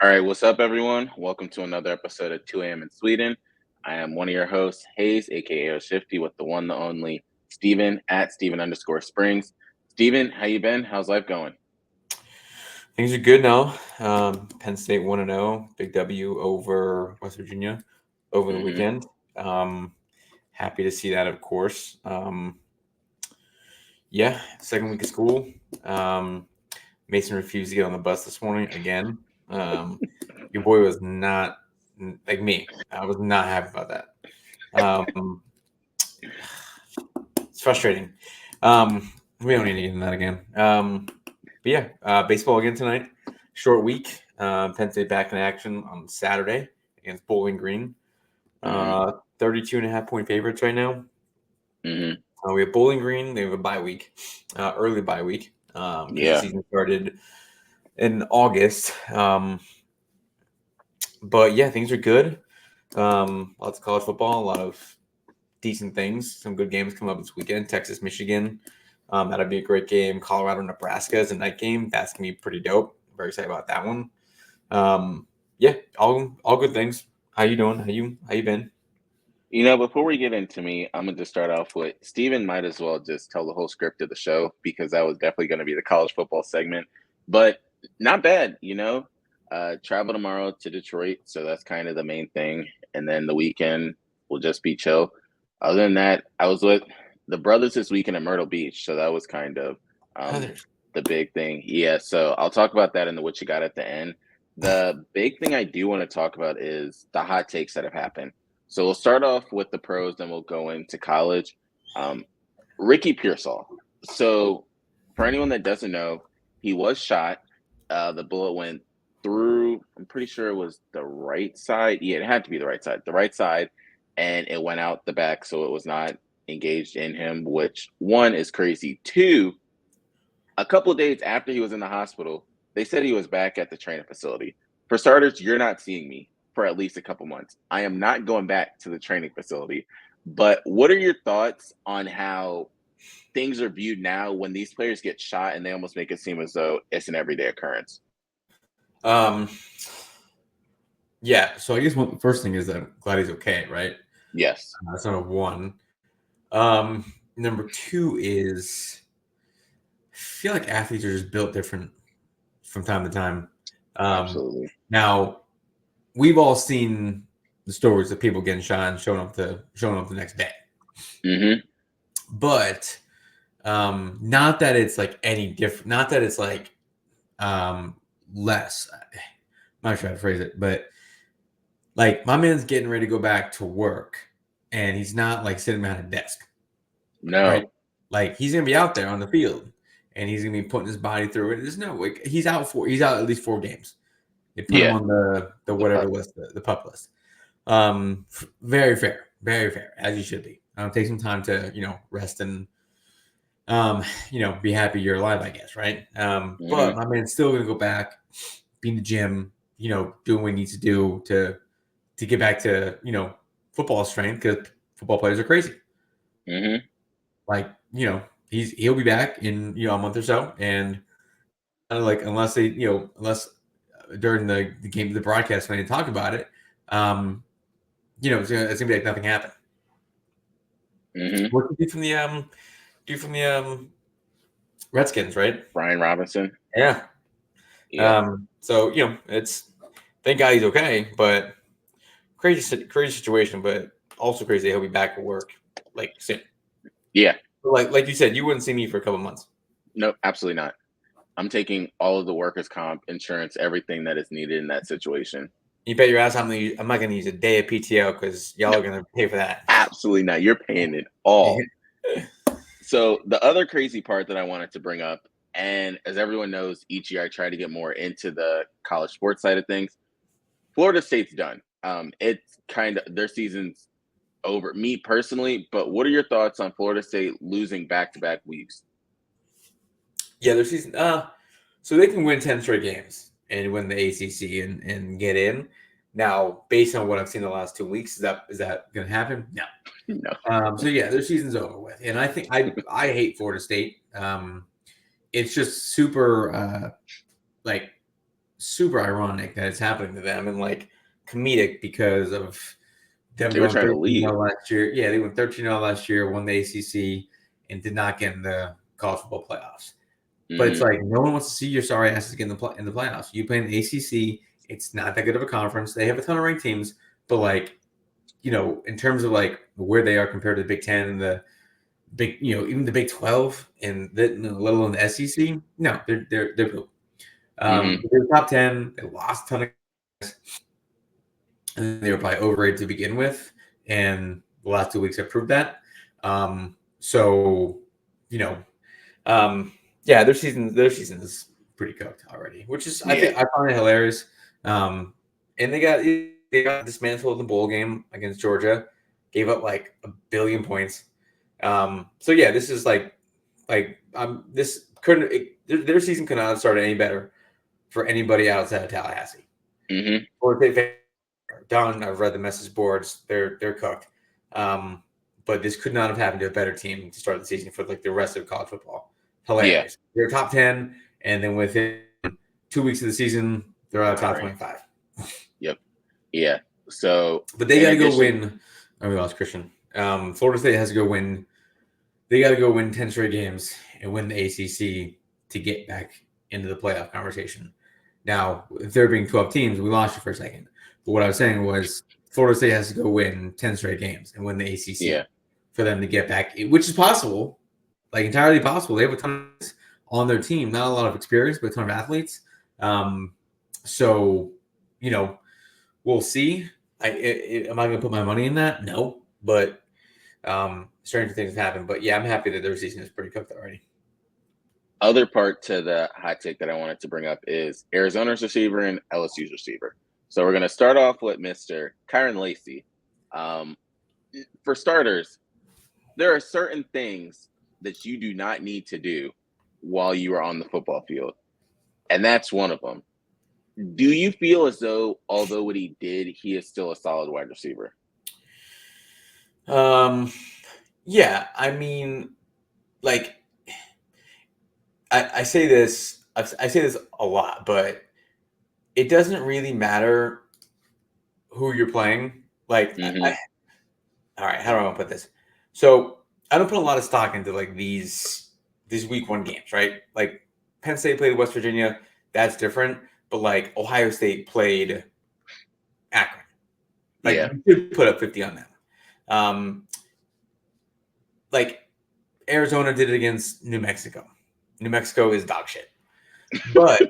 All right, what's up, everyone? Welcome to another episode of 2 a.m. in Sweden. I am one of your hosts, Hayes, aka Shifty, with the one, the only Steven at Steven_Springs. Steven, how you been? How's life going? Things are good now. Penn State 1-0, big W over West Virginia over the Mm-hmm. weekend. Happy to see that, of course. Second week of school. Mason refused to get on the bus this morning again. Your boy was not like me. I was not happy about that. It's frustrating. We don't need to get into that again. Baseball again tonight. Short week. Penn State back in action on Saturday against Bowling Green. 32.5-point favorites right now. Mm-hmm. We have Bowling Green. They have a bye week, early bye week. The season started in August. Things are good. Lots of college football, a lot of decent things. Some good games come up this weekend. Texas, Michigan. That'll be a great game. Colorado, Nebraska is a night game. That's gonna be pretty dope. Very excited about that one. All good things. How you doing? How you been? Before we get into me, I'm going to just start off with Steven might as well just tell the whole script of the show because that was definitely going to be the college football segment. But not bad, travel tomorrow to Detroit, so that's kind of the main thing. And then the weekend will just be chill. Other than that, I was with the brothers this weekend at Myrtle Beach, so that was kind of the big thing. Yeah, so I'll talk about that in the what you got at the end. The big thing I do want to talk about is the hot takes that have happened. So we'll start off with the pros, then we'll go into college. Ricky Pearsall. So for anyone that doesn't know, he was shot. The bullet went through, I'm pretty sure it was the right side. Yeah, it had to be the right side. And it went out the back, so it was not engaged in him, which one is crazy. Two, a couple of days after he was in the hospital, they said he was back at the training facility. For starters, you're not seeing me for at least a couple months. I am not going back to the training facility. But what are your thoughts on how things are viewed now when these players get shot and they almost make it seem as though it's an everyday occurrence? So I guess the first thing is that I'm glad he's okay, right? Yes. That's number one. Number two is I feel like athletes are just built different from time to time. Absolutely. Now, we've all seen the stories of people getting shot and showing up the next day. Mm-hmm. But not that it's like any different. Not that it's like less. I'm not sure how to phrase it, but like my man's getting ready to go back to work, and he's not like sitting behind a desk. No. Right? Like he's gonna be out there on the field, and he's gonna be putting his body through it. There's no like he's out at least 4 games. They put him on the whatever list, the pup list. Very fair, as you should be. Take some time to rest and be happy you're alive, I guess, right? But my man's still gonna go back, be in the gym, doing what he needs to do to get back to football strength because football players are crazy. Mm-hmm. Like he'll be back in a month or so, and like unless during the game, the broadcast when they talk about it, it's gonna be like nothing happened. Mm-hmm. What did you do from the Redskins, right? Brian Robinson. Yeah. So it's thank God he's okay, but crazy situation, but also crazy he'll be back at work like soon. Yeah. Like you said, you wouldn't see me for a couple months. No, absolutely not. I'm taking all of the workers' comp, insurance, everything that is needed in that situation. You bet your ass I'm not going to use a day of PTO because y'all are going to pay for that. Absolutely not. You're paying it all. So the other crazy part that I wanted to bring up, and as everyone knows, each year I try to get more into the college sports side of things. Florida State's done. It's kind of their season's over. Me personally, but what are your thoughts on Florida State losing back-to-back weeks? Yeah, their season. So they can win 10 straight games and win the ACC and get in. Now, based on what I've seen the last 2 weeks, is that going to happen? No. No. So yeah, their season's over with, and I think I hate Florida State. It's just super like super ironic that it's happening to them, and like comedic because of them They were going trying to 13-0 leave. last year. Yeah, they went 13-0 last year, won the ACC, and did not get in the college football playoffs. But it's Mm-hmm. like no one wants to see your sorry asses get in the playoffs. You play in the ACC. It's not that good of a conference. They have a ton of ranked teams, but like in terms of like where they are compared to the Big Ten and the big, even the Big 12 and let alone the SEC. No, they're poop. Mm-hmm. They're top 10. They lost a ton of guys, and they were probably overrated to begin with. And the last 2 weeks have proved that. So, you know, yeah, their season is pretty cooked already, which is I think I find it hilarious. And they got dismantled in the bowl game against Georgia, gave up like 1 billion points. So yeah, this is this couldn't their season could not have started any better for anybody outside of Tallahassee. Mm-hmm. Or they done. I've read the message boards; they're cooked. But this could not have happened to a better team to start the season for like the rest of college football. Hilarious. Yeah. They're top 10, and then within 2 weeks of the season, they're out of top 25. Yep. Yeah. So, but they got to go win. Oh, we lost Christian. Florida State has to go win. They got to go win 10 straight games and win the ACC to get back into the playoff conversation. Now, if there being 12 teams, we lost you for a second. But what I was saying was Florida State has to go win 10 straight games and win the ACC for them to get back, which is possible, like entirely possible. They have a ton of on their team, not a lot of experience, but a ton of athletes. So, we'll see. Am I going to put my money in that? No, but stranger things have happened. But yeah, I'm happy that their season is pretty cooked already. Other part to the hot take that I wanted to bring up is Arizona's receiver and LSU's receiver. So we're going to start off with Mr. Kyron Lacey. For starters, there are certain things that you do not need to do while you are on the football field, and that's one of them. Do you feel as though, although what he did, he is still a solid wide receiver? Yeah, I mean, like, I say this, I say this a lot, but it doesn't really matter who you're playing. Like, all right, how do I want to put this? So I don't put a lot of stock into like these week 1 games, right? Like Penn State played West Virginia, that's different. But like Ohio State played Akron, like you could put up 50 on them. Like Arizona did it against New Mexico. New Mexico is dog shit. But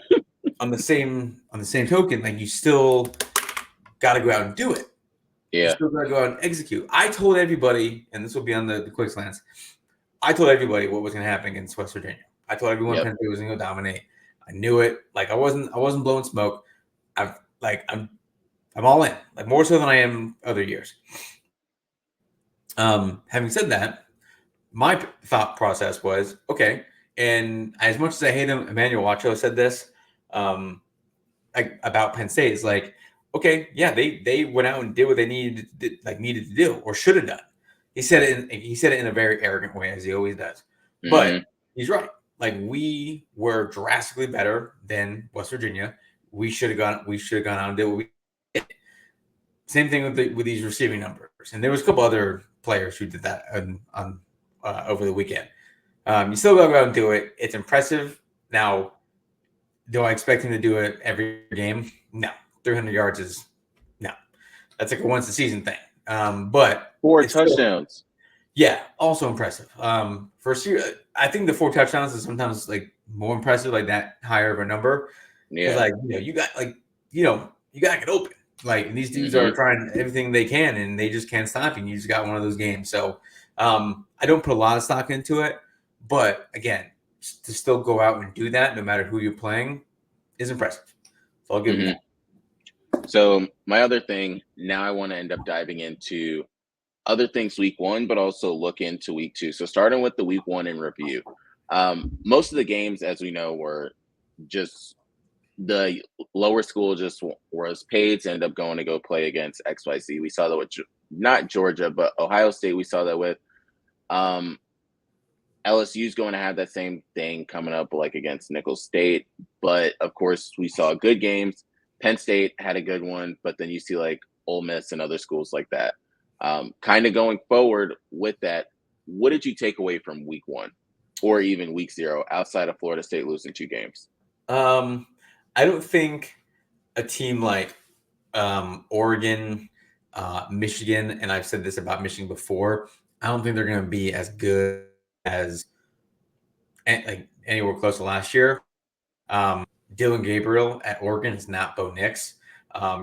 on the same token, like you still got to go out and do it. Yeah. You still got to go out and execute. I told everybody, and this will be on the quick slants. I told everybody what was going to happen against West Virginia. I told everyone Penn State was going to dominate. I knew it. Like I wasn't blowing smoke. I'm all in, like more so than I am other years. Having said that, my thought process was okay. And as much as I hate him, Emmanuel Wacho said this like about Penn State. Is like, okay, yeah, they went out and did what they needed to do or should have done. He said it in a very arrogant way, as he always does. But he's right. Like we were drastically better than West Virginia. We should have gone out and did what we did. Same thing with these receiving numbers. And there was a couple other players who did that on over the weekend. You still got to go out and do it. It's impressive. Now, do I expect him to do it every game? No. 300 yards is no. That's like a once a season thing. But 4 touchdowns. Still, yeah, also impressive. First year, I think the 4 touchdowns is sometimes like more impressive, like that higher of a number. Yeah, like you got you got to get open. Like and these dudes are trying everything they can, and they just can't stop you. And you just got one of those games. So I don't put a lot of stock into it, but again, to still go out and do that, no matter who you're playing, is impressive. So I'll give you that. So my other thing, now I want to end up diving into other things week 1, but also look into week 2. So starting with the week 1 in review. Most of the games, as we know, were just the lower school just was paid to end up going to go play against XYZ. We saw that with not Georgia, but Ohio State. We saw that with. LSU's going to have that same thing coming up, like against Nicholls State. But of course, we saw good games. Penn State had a good one, but then you see like Ole Miss and other schools like that. Kind of going forward with that, what did you take away from week 1 or even week 0 outside of Florida State losing 2 games? I don't think a team like Oregon, Michigan, and I've said this about Michigan before, I don't think they're going to be as good as like anywhere close to last year. Dylan Gabriel at Oregon is not Bo Nix.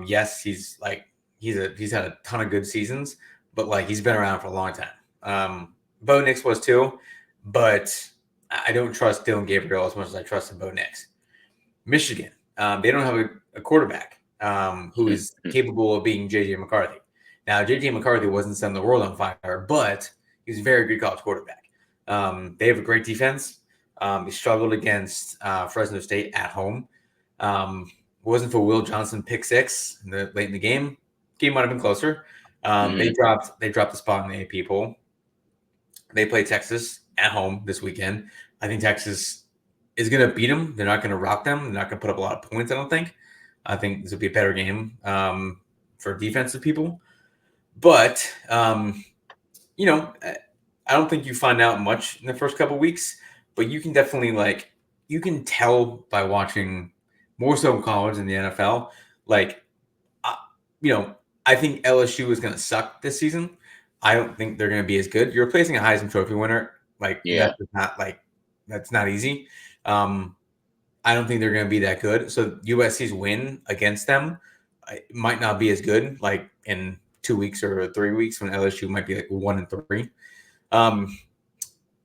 Yes, he's had a ton of good seasons, but like he's been around for a long time. Bo Nix was too, but I don't trust Dylan Gabriel as much as I trust in Bo Nix. Michigan, they don't have a quarterback who is capable of being J.J. McCarthy. Now, J.J. McCarthy wasn't setting the world on fire, but he's a very good college quarterback. They have a great defense. They struggled against Fresno State at home. Wasn't for Will Johnson pick 6 late in the game. Game might have been closer. They dropped the spot in the AP poll. They play Texas at home this weekend. I think Texas is going to beat them. They're not going to rock them. They're not going to put up a lot of points, I don't think. I think this will be a better game for defensive people. But, you know, I don't think you find out much in the first couple of weeks, but you can definitely you can tell by watching more so in college than the NFL. I think LSU is going to suck this season. I don't think they're going to be as good. You're replacing a Heisman Trophy winner. That's not easy. I don't think they're going to be that good. So USC's win against them might not be as good like in 2 weeks or 3 weeks when LSU might be like 1-3.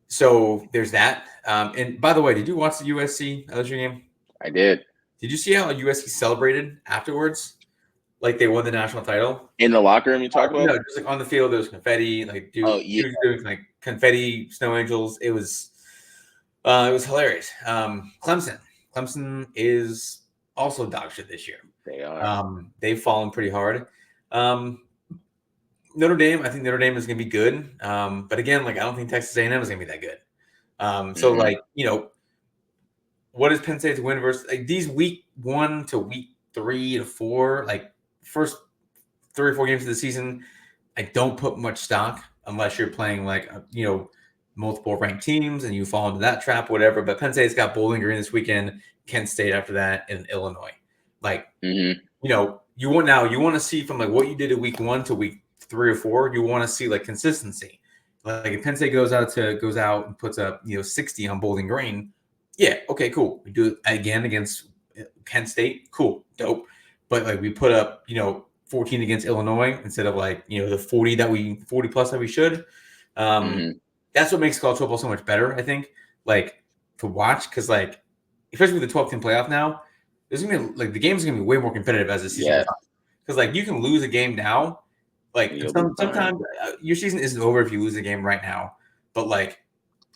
So there's that. And by the way, did you watch the USC LSU game? I did. Did you see how USC celebrated afterwards? Like they won the national title? In the locker room you talk about? No, just like on the field, there was confetti, dudes doing like confetti, snow angels. It was hilarious. Clemson is also dog shit this year. They are. They've fallen pretty hard. Notre Dame, I think Notre Dame is going to be good. But again, I don't think Texas A&M is going to be that good. So what is Penn State's win versus these week 1 to week 3 to 4, first 3 or 4 games of the season? I don't put much stock unless you're playing multiple ranked teams and you fall into that trap, whatever. But Penn State's got Bowling Green this weekend, Kent State after that, and Illinois. You want to see from what you did in week 1 to week 3 or 4, you want to see consistency. If Penn State goes out and puts up 60 on Bowling Green, yeah, okay, cool. We do it again against Kent State, cool, dope. But we put up 14 against Illinois instead of the 40 plus that we should. That's what makes college football so much better, I think. To watch because especially with the 12-team playoff now, there's gonna be the game's gonna be way more competitive as the season goes on. Because you can lose a game now. Sometimes your season isn't over if you lose a game right now, but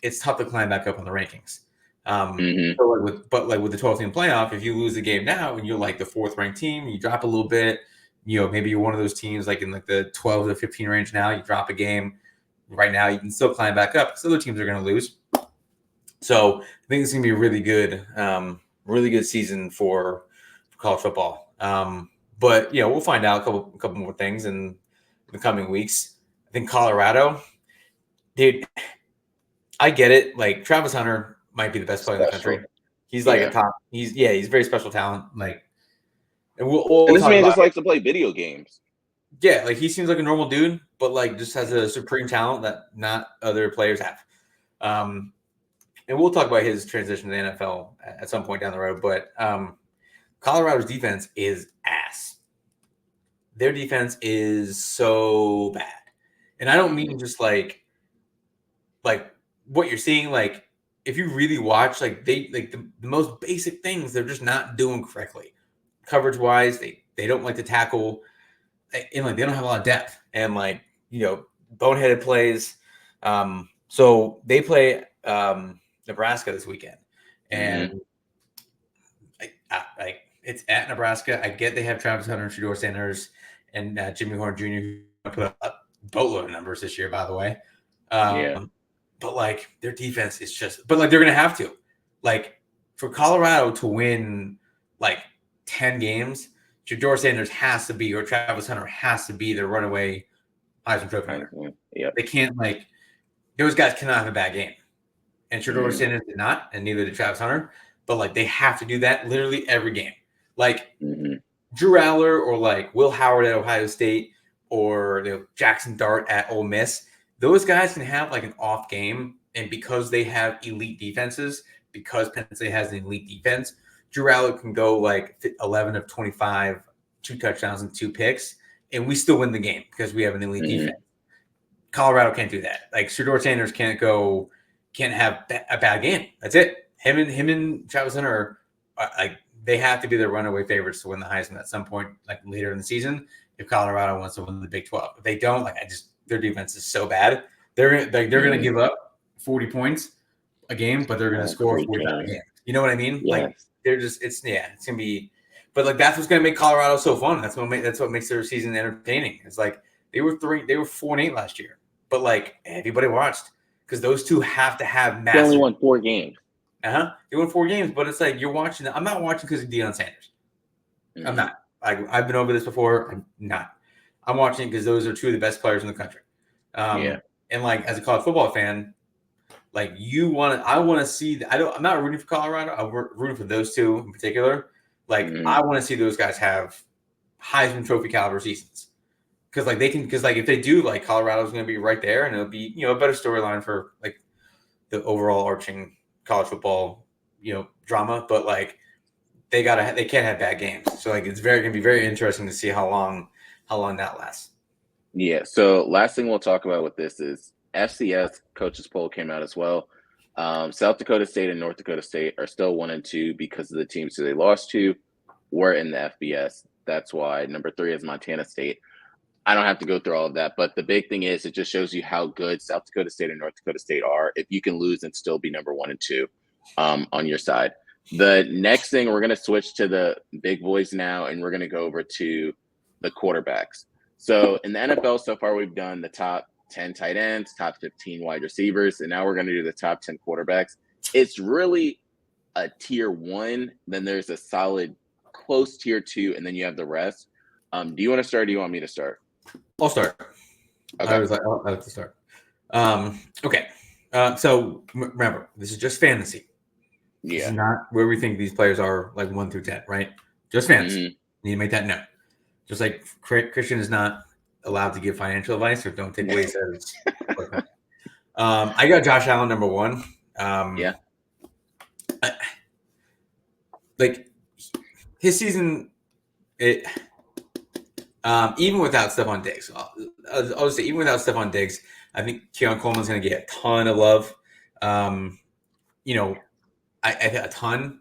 it's tough to climb back up on the rankings. So with the 12-team playoff, if you lose the game now and you're the 4th ranked team, you drop a little bit. Maybe you're one of those teams in the 12 to 15 range now. You drop a game right now, you can still climb back up because other teams are going to lose. So I think it's going to be a really good season for college football. But we'll find out a couple more things in the coming weeks. I think Colorado, dude, I get it. Travis Hunter might be the best player in the country. He's a top. He's a very special talent. And this man just likes to play video games. Yeah, he seems like a normal dude, but just has a supreme talent that not other players have. And we'll talk about his transition to the NFL at some point down the road. But Colorado's defense is ass. Their defense is so bad, and I don't mean just what you're seeing. If you really watch, the most basic things, they're just not doing correctly. Coverage wise, they don't like to tackle. And they don't have a lot of depth and boneheaded plays. So they play Nebraska this weekend, and it's at Nebraska. I get they have Travis Hunter and Shedeur Sanders and Jimmy Horn Jr. who put up a boatload of numbers this year, by the way. but like their defense is just. But like they're gonna have to, like for Colorado to win like 10 games, Shedeur Sanders has to be or Travis Hunter has to be the runaway Heisman Trophy winner. Yep. They can't like those guys cannot have a bad game, and Shedeur Sanders did not, and neither did Travis Hunter. But like they have to do that literally every game. Like Drew Aller or like Will Howard at Ohio State or Jackson Dart at Ole Miss. Those guys can have like an off game, and because they have elite defenses, because Penn State has an elite defense, Drew Aller can go like 11 of 25, 2 touchdowns and 2 picks, and we still win the game because we have an elite defense. Colorado can't do that. Like Shedeur Sanders can't have a bad game. That's it. Him and Travis Hunter are like they have to be the runaway favorites to win the Heisman at some point, like later in the season. If Colorado wants to win the Big 12, if they don't, like their defense is so bad. They're going to give up 40 points a game, but they're going to score 45 a game. You know what I mean? Yes. Like they're just it's going to be. But like that's what's going to make Colorado so fun. That's what makes their season entertaining. It's like they were 4-8 last year, but like everybody watched because those two have to have massive. They only won 4 games. They won 4 games, but it's like you're watching. I'm not watching because of Deion Sanders. I'm not. I've been over this before. I'm not. I'm watching because those are 2 of the best players in the country. And like as a college football fan, like I want to see. I'm not rooting for Colorado. I'm rooting for those 2 in particular. Like I want to see those guys have Heisman Trophy caliber seasons because like they can. Because like if they do, like Colorado's going to be right there, and it'll be a better storyline for like the overall arching college football drama. But like they can't have bad games. So like it's going to be very interesting to see how long that lasts. Yeah. So last thing we'll talk about with this is FCS coaches poll came out as well. South Dakota State and North Dakota State are still 1 and 2 because of the teams who they lost to were in the FBS. That's why number 3 is Montana State. I don't have to go through all of that, but the big thing is it just shows you how good South Dakota State and North Dakota State are if you can lose and still be number 1 and 2 on your side. The next thing, we're going to switch to the big boys now, and we're going to go over to the quarterbacks. So in the NFL so far, we've done the top 10 tight ends, top 15 wide receivers, and now we're going to do the top 10 quarterbacks. It's really a tier 1, then there's a solid close tier 2, and then you have the rest. Do you want to start or do you want me to start? I'll start. Okay. I was like, I have to start. Okay. So remember, this is just fantasy. Yeah. This is not where we think these players are like 1 through 10, right? Just fantasy. You need to make that note. Just like Christian is not allowed to give financial advice or don't take what he says. I got Josh Allen number 1. Like his season, even without Stephon Diggs, I'll just say even without Stephon Diggs, I think Keon Coleman's going to get a ton of love. I a ton.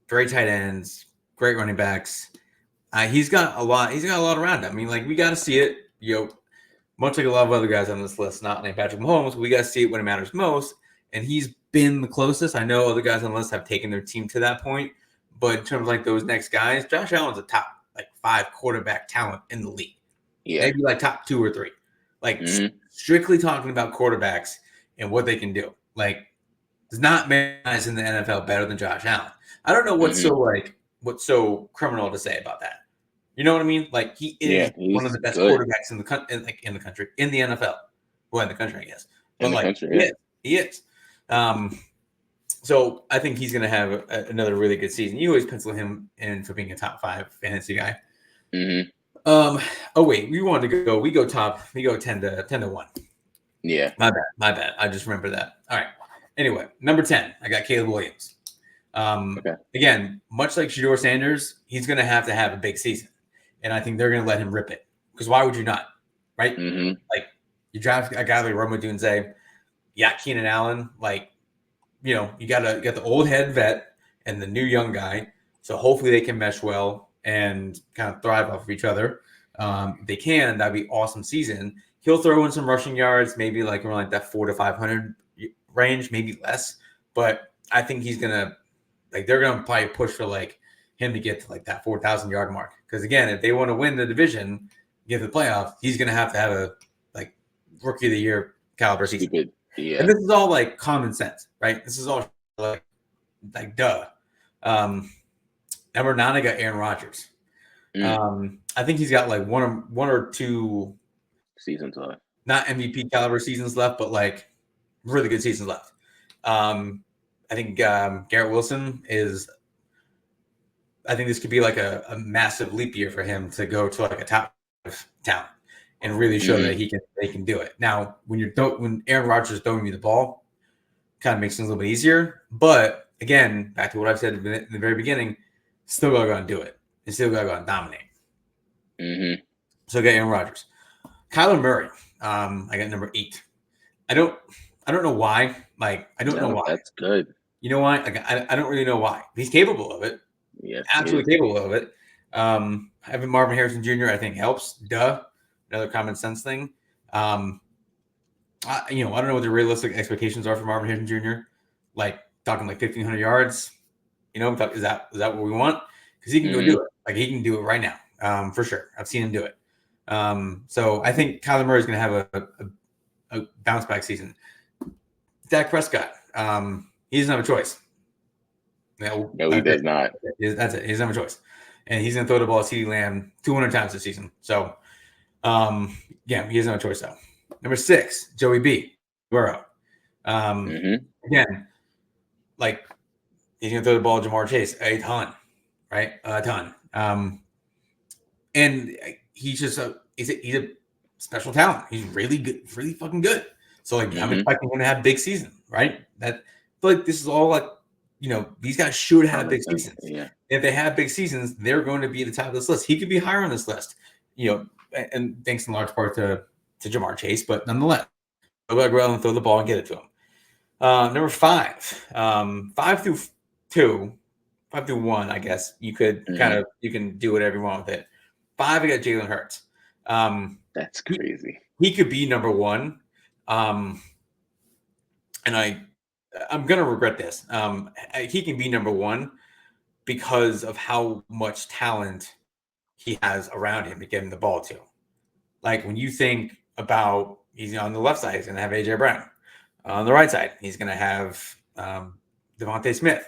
Great tight ends, great running backs. He's got a lot. He's got a lot around him. I mean, like we got to see it. Much like a lot of other guys on this list, not named Patrick Mahomes, we got to see it when it matters most. And he's been the closest. I know other guys on the list have taken their team to that point, but in terms of like those next guys, Josh Allen's a top like 5 quarterback talent in the league. Yeah, maybe like top 2 or 3. Like strictly talking about quarterbacks and what they can do. Like, there's not many guys in the NFL better than Josh Allen. I don't know what's so criminal to say about that. You know what I mean? Like he is one of the best quarterbacks in the country, in the NFL. Well, in the country, I guess. But he is. So I think he's going to have another really good season. You always pencil him in for being a top 5 fantasy guy. Oh wait, we go 10 to 1. Yeah. My bad. I just remember that. All right. Anyway, number 10, I got Caleb Williams. Again, much like Shedeur Sanders, he's going to have a big season. And I think they're going to let him rip it. Because why would you not? Right? Like, you draft a guy like Rome Odunze, Keenan Allen, like, you got the old head vet and the new young guy. So hopefully they can mesh well and kind of thrive off of each other. If they can, that'd be awesome season. He'll throw in some rushing yards, maybe like around like that 400 to 500 range, maybe less. But I think he's gonna they're gonna probably push for like him to get to like that 4,000 yard mark. Because again, if they want to win the division, get to the playoffs, he's gonna have a like rookie of the year caliber season. Stupid. Yeah. And this is all like common sense, right? This is all like duh. Number 9, I got Aaron Rodgers. I think he's got like one or two seasons left, not MVP caliber seasons left, but like really good seasons left. I think Garrett Wilson is. I think this could be like a massive leap year for him to go to like a top talent and really show that they can do it. Now, when Aaron Rodgers is throwing you the ball, kind of makes things a little bit easier. But again, back to what I've said in the very beginning, still gotta go and do it. And still gotta go and dominate. So I got Aaron Rodgers. Kyler Murray, I got number 8. I don't know why. Like, I don't know why. That's good. You know why? Like, I don't really know why. He's capable of it. Yes, absolutely capable of it. Having Marvin Harrison Jr. I think helps. Another common sense thing. I don't know what the realistic expectations are for Marvin Harrison Jr. Like talking like 1,500 yards. Is that what we want? Because he can go do it. Like he can do it right now, for sure. I've seen him do it. So I think Kyler Murray is going to have a bounce back season. Dak Prescott, he doesn't have a choice. No, he does not. That's it. He doesn't have a choice. And he's going to throw the ball at CeeDee Lamb 200 times this season. So, yeah, he doesn't have a choice, though. Number 6, Joey B. Burrow. Again, like, he's going to throw the ball at Jamar Chase a ton, right? A ton. And he's just he's a special talent. He's really good, really fucking good. So, like, I'm expecting him to have big season, right? Like, this is all like, these guys should have big seasons. Yeah. If they have big seasons, they're going to be at the top of this list. He could be higher on this list, and thanks in large part to Jamar Chase, but nonetheless, go back around and throw the ball and get it to him. Number 5, 5 through 1, I guess you could you can do whatever you want with it. 5, I got Jalen Hurts. That's crazy. He could be number 1. And I'm going to regret this. He can be number 1 because of how much talent he has around him to get him the ball to. Like when you think about, he's on the left side, he's going to have A.J. Brown. On the right side, he's going to have Devontae Smith.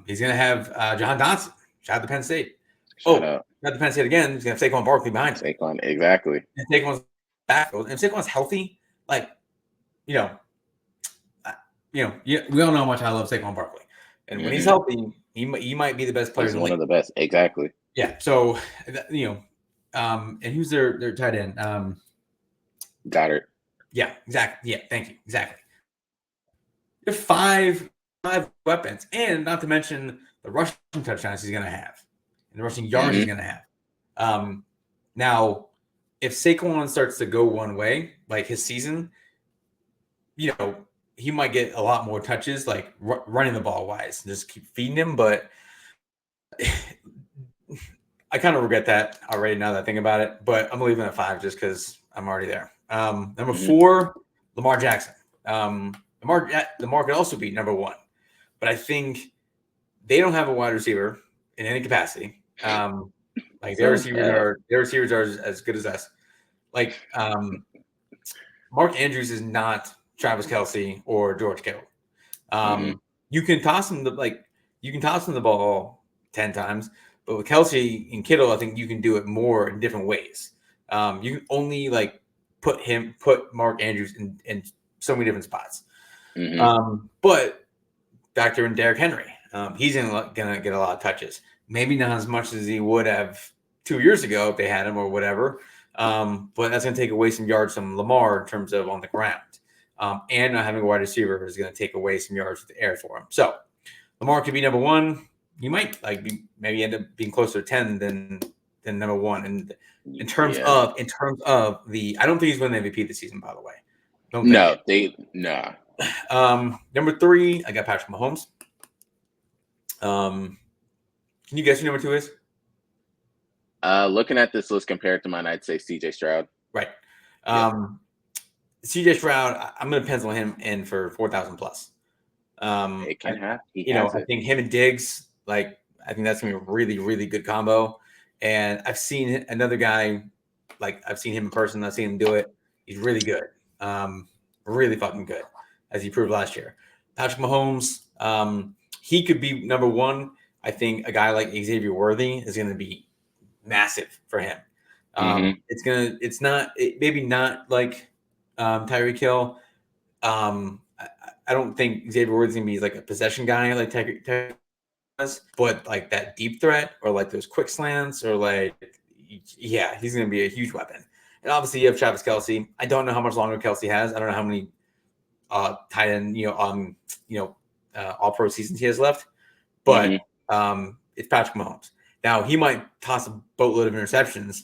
He's going to have John Dotson. Shout out to Penn State. Shout out to Penn State again. He's going to have Saquon Barkley behind him. Saquon, exactly. And Saquon's backfield. And Saquon's healthy. Like, we all know how much I love Saquon Barkley. And when he's healthy, he might be the best player in the league. One of the best. Exactly. Yeah. So, and who's their tight end? Goddard. Yeah, exactly. Yeah, thank you. Exactly. You have five weapons, and not to mention the rushing touchdowns he's going to have and the rushing yards he's going to have. Now, if Saquon starts to go one way, like his season, he might get a lot more touches, like running the ball wise, just keep feeding him. But I kind of regret that already now that I think about it. But I'm leaving at 5 just because I'm already there. Number 4, Lamar Jackson. Lamar could also be number 1, but I think they don't have a wide receiver in any capacity. Like their receivers are as good as us. Like Mark Andrews is not Travis Kelce or George Kittle. You can toss him the ball 10 times, but with Kelce and Kittle, I think you can do it more in different ways. You can only put Mark Andrews in so many different spots. But factor in Derrick Henry. He's gonna get a lot of touches. Maybe not as much as he would have 2 years ago if they had him or whatever. But that's gonna take away some yards from Lamar in terms of on the ground. And not having a wide receiver is gonna take away some yards with the air for him. So Lamar could be number 1. He might maybe end up being closer to 10 than number 1. And in terms of the, I don't think he's winning MVP this season, by the way. Number 3, I got Patrick Mahomes. Can you guess who number 2 is? Looking at this list compared to mine, I'd say C.J. Stroud. Right. C.J. Stroud, I'm going to pencil him in for 4,000 plus. It can happen. I think him and Diggs, I think that's going to be a really, really good combo. And I've seen another guy, I've seen him in person. I've seen him do it. He's really good. really fucking good, as he proved last year. Patrick Mahomes, he could be number one. I think a guy like Xavier Worthy is going to be massive for him. It's maybe not like Tyreek Hill. I don't think Xavier Worthy's going to be like a possession guy like Tyreek was, but like that deep threat or like those quick slants or like, yeah, he's going to be a huge weapon. And obviously you have Travis Kelce. I don't know how much longer Kelce has. I don't know how many tight end, all pro seasons he has left, but it's Patrick Mahomes. Now he might toss a boatload of interceptions,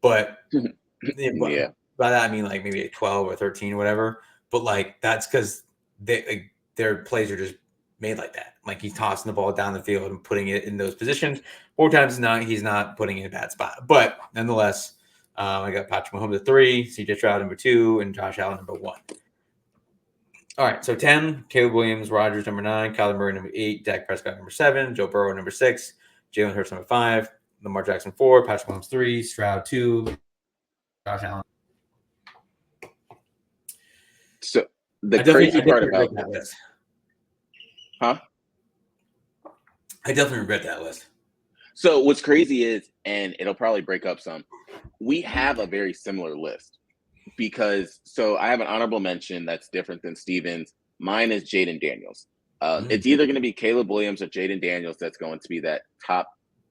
but Yeah. by that I mean like maybe 12 or 13 or whatever. But like that's because their plays are just made like that. Like he's tossing the ball down the field and putting it in those positions. 4 times he's not putting it in a bad spot. But nonetheless, I got Patrick Mahomes at 3, CJ Stroud number 2, and Josh Allen number 1. All right, so 10, Caleb Williams, Rodgers number 9, Kyler Murray number 8, Dak Prescott number 7, Joe Burrow number 6, Jalen Hurts number 5, Lamar Jackson 4, Patrick Mahomes 3, Stroud 2, Josh Allen. So the crazy part about that list. Huh? I definitely regret that list. So what's crazy is, and it'll probably break up some, we have a very similar list. Because I have an honorable mention that's different than Steven's. Mine is Jaden Daniels. It's either going to be Caleb Williams or Jaden Daniels that's going to be that top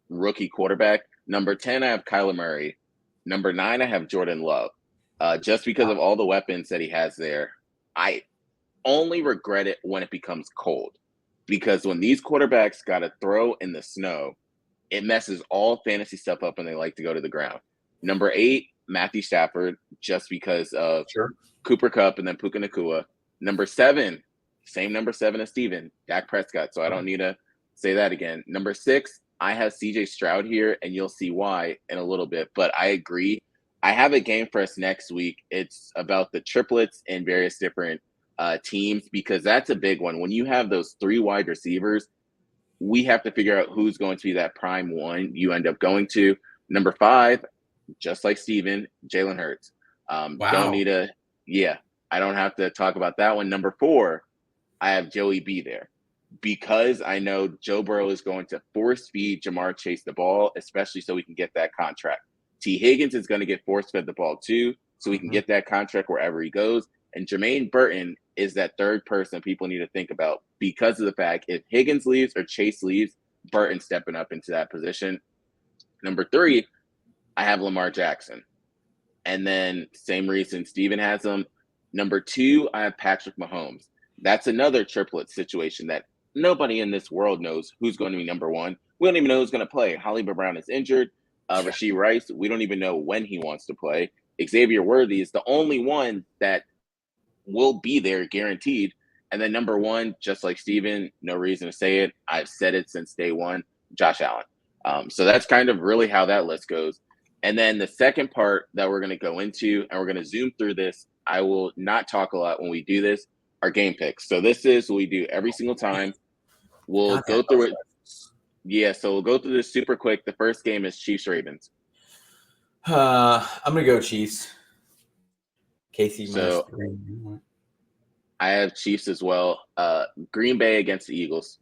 rookie quarterback. Number 10, I have Kyler Murray. Number 9, I have Jordan Love. Just because of all the weapons that he has there, I only regret it when it becomes cold. Because when these quarterbacks got to throw in the snow, it messes all fantasy stuff up and they like to go to the ground. Number 8, Matthew Stafford, just because of Cooper Kupp and then Puka Nacua. Number 7, same number 7 as Steven, Dak Prescott, so I don't need to say that again. Number 6, I have CJ Stroud here, and you'll see why in a little bit, but I agree. I have a game for us next week. It's about the triplets and various different teams, because that's a big one. When you have those 3 wide receivers, we have to figure out who's going to be that prime one you end up going to. Number 5, just like Steven, Jalen Hurts. Don't need to, I don't have to talk about that one. Number 4, I have Joey B there because I know Joe Burrow is going to force feed Jamar Chase the ball, especially so we can get that contract. T. Higgins is going to get force fed the ball too, so we can get that contract wherever he goes. And Jermaine Burton is that third person people need to think about because of the fact if Higgins leaves or Chase leaves, Burton stepping up into that position. Number 3, I have Lamar Jackson. And then same reason Steven has him. Number 2, I have Patrick Mahomes. That's another triplet situation that nobody in this world knows who's going to be number 1. We don't even know who's going to play. Hollywood Brown is injured. Rashee Rice, we don't even know when he wants to play. Xavier Worthy is the only one that will be there guaranteed. And then number 1, just like Steven, no reason to say it. I've said it since day one, Josh Allen. So that's kind of really how that list goes. And then the second part that we're going to go into, and we're going to zoom through this, I will not talk a lot when we do this, our game picks. So this is what we do every single time. We'll go through it. Yeah, so we'll go through this super quick. The first game is Chiefs-Ravens. I'm going to go Chiefs. Casey. So I have Chiefs as well. Green Bay against the Eagles.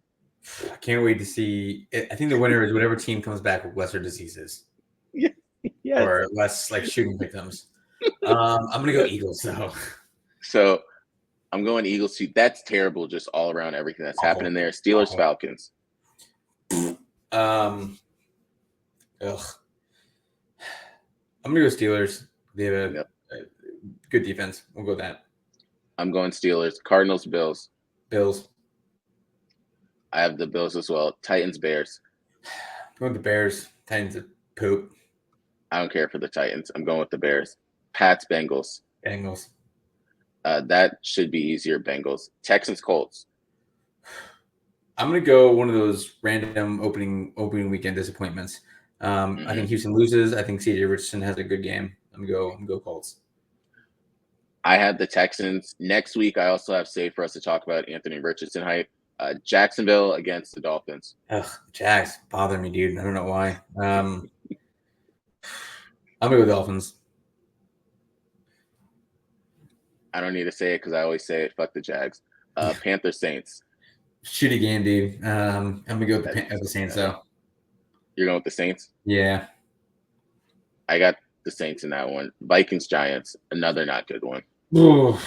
I can't wait to see. I think the winner is whatever team comes back with lesser diseases. Yes. Or less like shooting victims. I'm going to go Eagles, though. So I'm going Eagles too. That's terrible, just all around everything that's happening there. Steelers, Falcons. I'm going to go Steelers. They have a good defense. We'll go with that. I'm going Steelers. Cardinals, Bills. Bills. I have the Bills as well. Titans, Bears. I'm going with the Bears. Titans are poop. I don't care for the Titans. I'm going with the Bears. Pats, Bengals. Bengals. That should be easier, Bengals. Texans, Colts. I'm going to go one of those random opening weekend disappointments. I think Houston loses. I think C.J. Richardson has a good game. I'm going to go Colts. I have the Texans. Next week, I also have saved for us to talk about Anthony Richardson hype. Jacksonville against the Dolphins. Ugh, Jags bother me, dude. I don't know why. I'm going to go Dolphins. I don't need to say it because I always say it. Fuck the Jags. Panthers Saints. Shitty game, dude. I'm gonna go with the Saints though. You're going with the Saints? Yeah. I got the Saints in that one. Vikings Giants, another not good one. Ooh.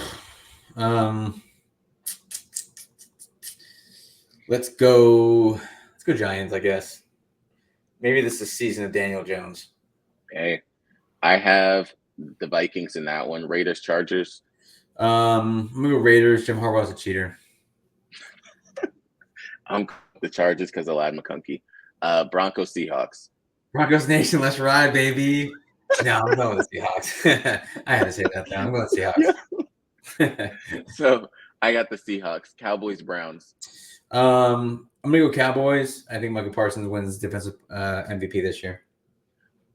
Let's go Giants, I guess. Maybe this is the season of Daniel Jones. Hey, I have the Vikings in that one. Raiders Chargers. I'm gonna go Raiders. Jim Harbaugh's a cheater. I'm the Chargers because of Lad McConkey. Broncos Seahawks. Broncos Nation, let's ride, baby. No, I'm going with the Seahawks. I had to say that though. I'm going with Seahawks. So I got the Seahawks. Cowboys Browns. I'm gonna go Cowboys. I think Michael Parsons wins defensive MVP this year.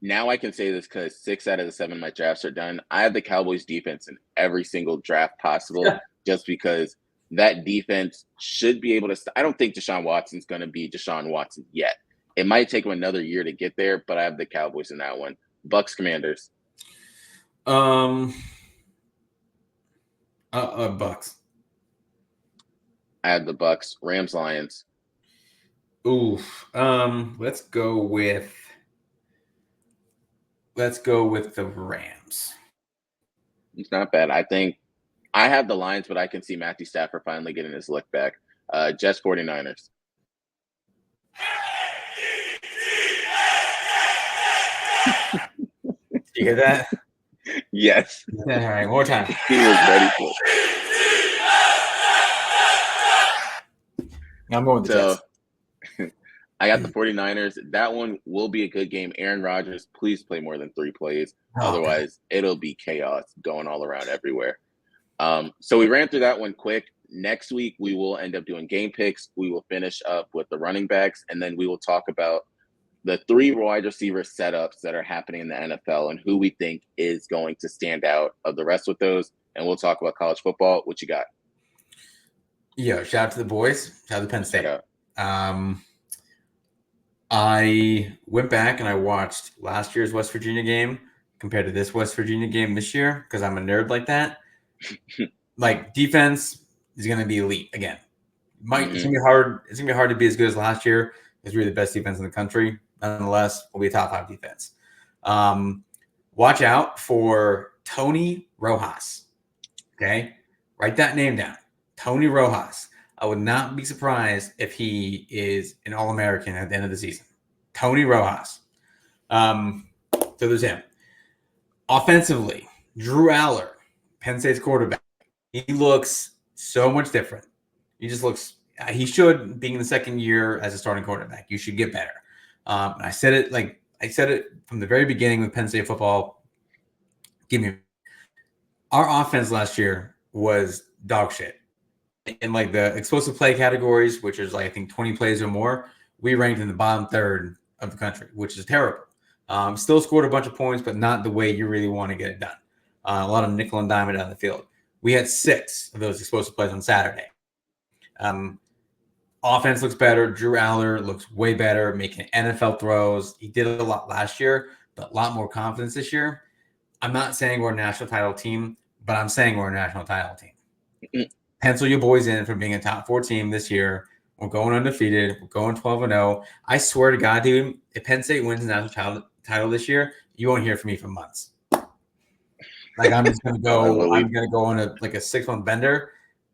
Now I can say this because 6 out of the 7 of my drafts are done. I have the Cowboys defense in every single draft possible, just because that defense should be able to. I don't think Deshaun Watson's going to be Deshaun Watson yet. It might take him another year to get there, but I have the Cowboys in that one. Bucks Commanders. Bucks. I have the Bucks. Rams Lions. Oof. Let's go with the Rams. It's not bad. I think I have the Lions, but I can see Matthew Stafford finally getting his lick back. Jets 49ers. You hear that? Yes. All right, more time. He was ready for it. I'm going with the Jets. I got the 49ers. That one will be a good game. Aaron Rodgers, please play more than 3 plays. Otherwise, it'll be chaos going all around everywhere. So we ran through that one quick. Next week, we will end up doing game picks. We will finish up with the running backs, and then we will talk about the 3 wide receiver setups that are happening in the NFL and who we think is going to stand out of the rest with those. And we'll talk about college football. What you got? Yeah, shout out to the boys. Shout out to Penn State. I went back and I watched last year's West Virginia game compared to this West Virginia game this year because I'm a nerd like that. Like, defense is going to be elite again. It's going to be hard. It's going to be hard to be as good as last year. It's really the best defense in the country. Nonetheless, we'll be a top 5 defense. Watch out for Tony Rojas. Okay? Write that name down. Tony Rojas. I would not be surprised if he is an All-American at the end of the season. Tony Rojas. So there's him. Offensively, Drew Aller, Penn State's quarterback. He looks so much different. He just looks – he should, being in the second year as a starting quarterback, you should get better. And I said it from the very beginning with Penn State football. Our offense last year was dog shit. In like the explosive play categories, which is like I think 20 plays or more, we ranked in the bottom third of the country, which is terrible. Still scored a bunch of points, but not the way you really want to get it done. A lot of nickel and diamond down the field. We had 6 of those explosive plays on Saturday. Offense looks better. Drew Aller looks way better, making NFL throws. He did a lot last year, but a lot more confidence this year. I'm not saying we're a national title team, but I'm saying we're a national title team. Pencil your boys in for being a top 4 team this year. We're going undefeated. We're going 12-0. I swear to God, dude, if Penn State wins the national title this year, you won't hear from me for months. Like I'm just gonna go. I'm gonna go on a 6-month bender,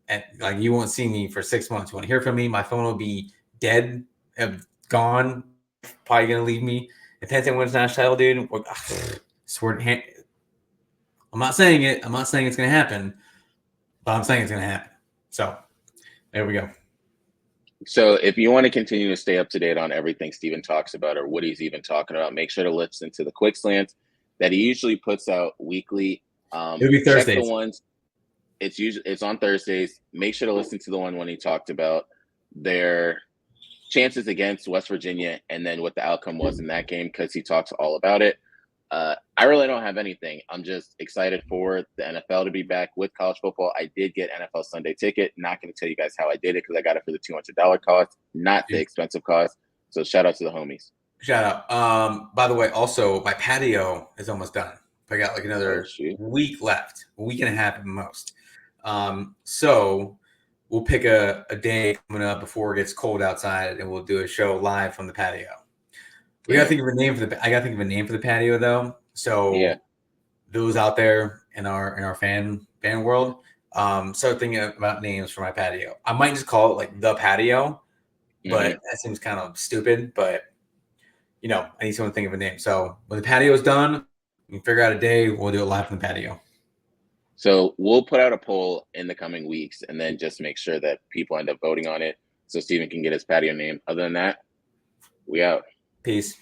and like you won't see me for 6 months. You want to hear from me? My phone will be dead, gone. Probably gonna leave me. If Penn State wins the national title, dude, swear. I'm not saying it. I'm not saying it's gonna happen, but I'm saying it's gonna happen. So there we go. So if you want to continue to stay up to date on everything Steven talks about or what he's even talking about, make sure to listen to the quick slants that he usually puts out weekly. It'll be Thursdays. Check the ones. It's on Thursdays. Make sure to listen to the one when he talked about their chances against West Virginia and then what the outcome was in that game because he talks all about it. I really don't have anything. I'm just excited for the NFL to be back with college football. I did get NFL Sunday ticket. Not going to tell you guys how I did it because I got it for the $200 cost, not the expensive cost. So shout out to the homies. Shout out. By the way, also my patio is almost done. I got like another week left, a week and a half at most. So we'll pick a day coming up before it gets cold outside, and we'll do a show live from the patio. We gotta think of a name for the. I gotta think of a name for the patio though. So those out there in our fan world, start thinking about names for my patio. I might just call it like the patio, but that seems kind of stupid. But I need someone to think of a name. So when the patio is done, we can figure out a day. We'll do it live from the patio. So we'll put out a poll in the coming weeks, and then just make sure that people end up voting on it, so Steven can get his patio name. Other than that, we out. Peace.